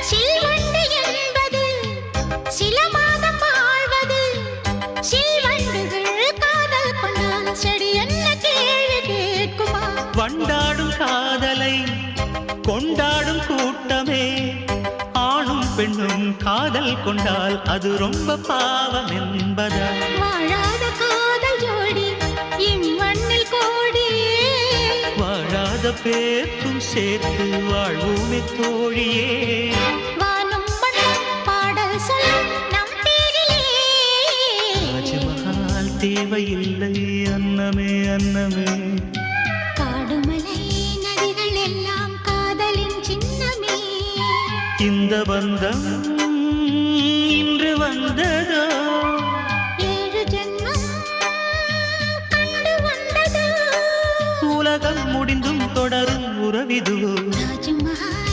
சில்வண்டு என்பது சில மாதம் வாழ்வது. சில்வண்டுகள் காதல் கொண்டால் செடி என்ன கேள்வி கேட்குமா? வண்டாடும் காதலை கொண்டாடும் கூட்டமே, ஆணும் பெண்ணும் காதல் கொண்டால் அது ரொம்ப பாவம் என்பதா? வாழாத காதல் ஜோடி இம்மண்ணில் கோடி, வாழாத பேர்க்கும் சேர்த்து வாழ்வோமே தோழியே. வானம் மண்ணும் பாடல் சொல்லும் நம் பேரிலே. தாஜ்மஹால் தேவையில்லை அன்னமே அன்னமே, காடுமலை நதிகள் எல்லாம் காதலின் சின்னமே. இந்த பந்தம் இன்று வந்ததோ, 7 ஜென்மம் கண்டு வந்ததோ. உலகம் முடிந்தும் தொடரும் உறவிதுவோ. தாஜ்மஹால்